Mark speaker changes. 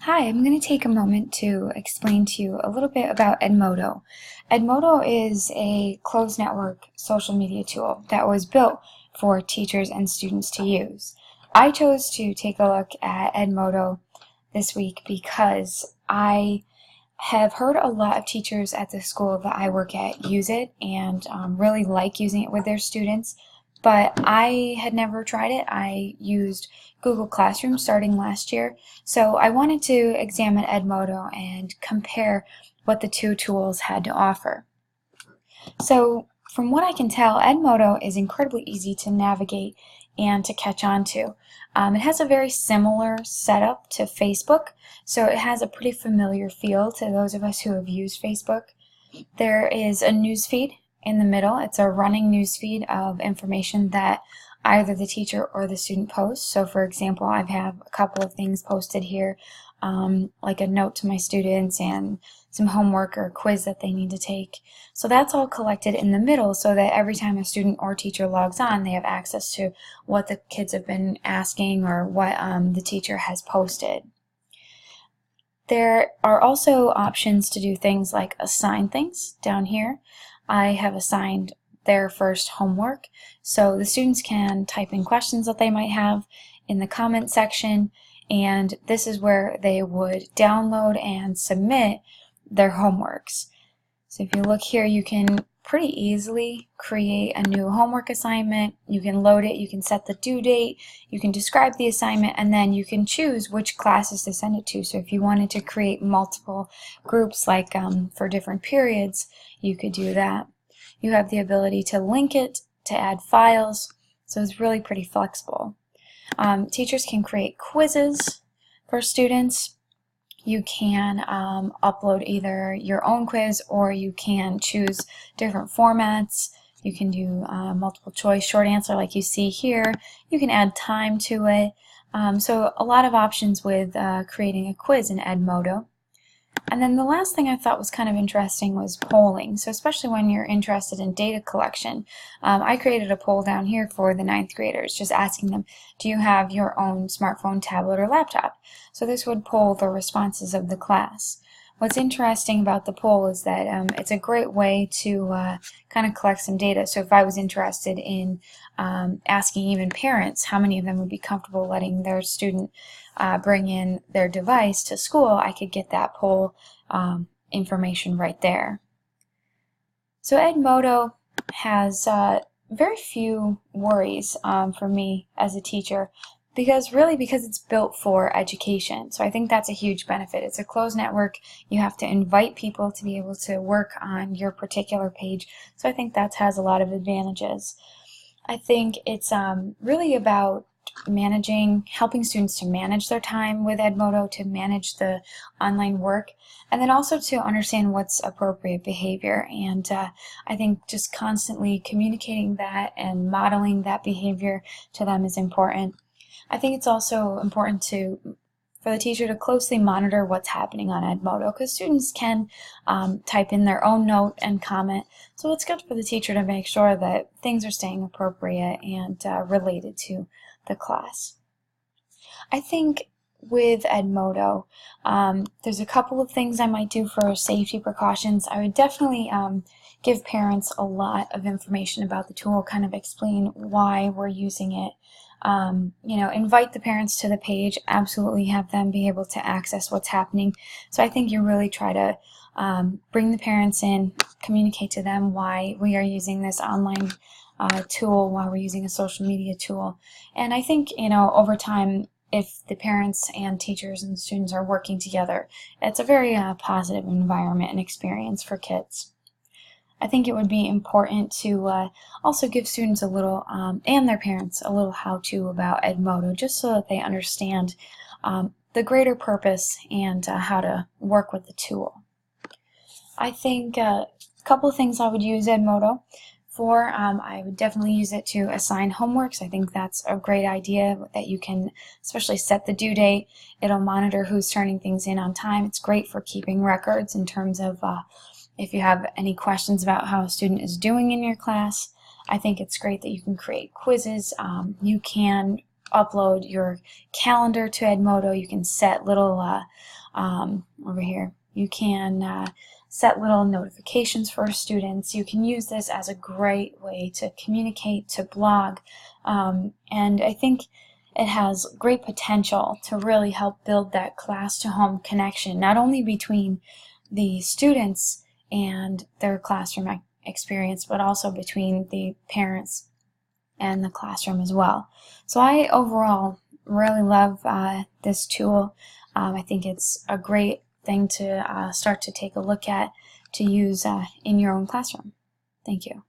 Speaker 1: Hi, I'm going to take a moment to explain to you a little bit about Edmodo. Edmodo is a closed network social media tool that was built for teachers and students to use. I chose to take a look at Edmodo this week because I have heard a lot of teachers at the school that I work at use it and really like using it with their students, but I had never tried it. I used Google Classroom starting last year, so I wanted to examine Edmodo and compare what the two tools had to offer. So from what I can tell, Edmodo is incredibly easy to navigate and to catch on to. It has a very similar setup to Facebook, so it has a pretty familiar feel to those of us who have used Facebook. There is a news feed in the middle. It's a running news feed of information that either the teacher or the student posts. So for example, I have a couple of things posted here, like a note to my students and some homework or quiz that they need to take. So that's all collected in the middle so that every time a student or teacher logs on, they have access to what the kids have been asking or what the teacher has posted. There are also options to do things like assign things down here. I have assigned their first homework, so the students can type in questions that they might have in the comment section, and this is where they would download and submit their homeworks. So if you look here, you can pretty easily create a new homework assignment. You can load it, you can set the due date, you can describe the assignment, and then you can choose which classes to send it to. So if you wanted to create multiple groups, like for different periods, you could do that. You have the ability to link it, to add files, so it's really pretty flexible. Teachers can create quizzes for students. You can upload either your own quiz or you can choose different formats. You can do multiple choice, short answer like you see here. You can add time to it. So a lot of options with creating a quiz in Edmodo. And then the last thing I thought was kind of interesting was polling. So especially when you're interested in data collection, I created a poll down here for the ninth graders, just asking them, do you have your own smartphone, tablet, or laptop? So this would poll the responses of the class. What's interesting about the poll is that it's a great way to kind of collect some data. So if I was interested in asking even parents how many of them would be comfortable letting their student bring in their device to school, I could get that poll information right there. So Edmodo has very few worries for me as a teacher, because it's built for education. So I think that's a huge benefit. It's a closed network. You have to invite people to be able to work on your particular page. So I think that has a lot of advantages. I think it's really about helping students to manage their time with Edmodo, to manage the online work, and then also to understand what's appropriate behavior. And I think just constantly communicating that and modeling that behavior to them is important. I think it's also important for the teacher to closely monitor what's happening on Edmodo, because students can type in their own note and comment. So it's good for the teacher to make sure that things are staying appropriate and related to the class. I think with Edmodo, there's a couple of things I might do for safety precautions. I would definitely give parents a lot of information about the tool, kind of explain why we're using it. Invite the parents to the page, absolutely have them be able to access what's happening. So I think you really try to bring the parents in, communicate to them why we are using this online tool, why we're using a social media tool. And I think, over time, if the parents and teachers and students are working together, it's a very positive environment and experience for kids. I think it would be important to also give students a little, and their parents, a little how-to about Edmodo, just so that they understand the greater purpose and how to work with the tool. I think a couple of things I would use Edmodo for, I would definitely use it to assign homeworks. I think that's a great idea, that you can especially set the due date. It'll monitor who's turning things in on time. It's great for keeping records in terms of if you have any questions about how a student is doing in your class. I think it's great that you can create quizzes. You can upload your calendar to Edmodo. You can set little, over here, you can set little notifications for students. You can use this as a great way to communicate, to blog, and I think it has great potential to really help build that class-to-home connection, not only between the students and their classroom experience, but also between the parents and the classroom as well. So I overall really love this tool. I think it's a great thing to start to take a look at to use in your own classroom. Thank you.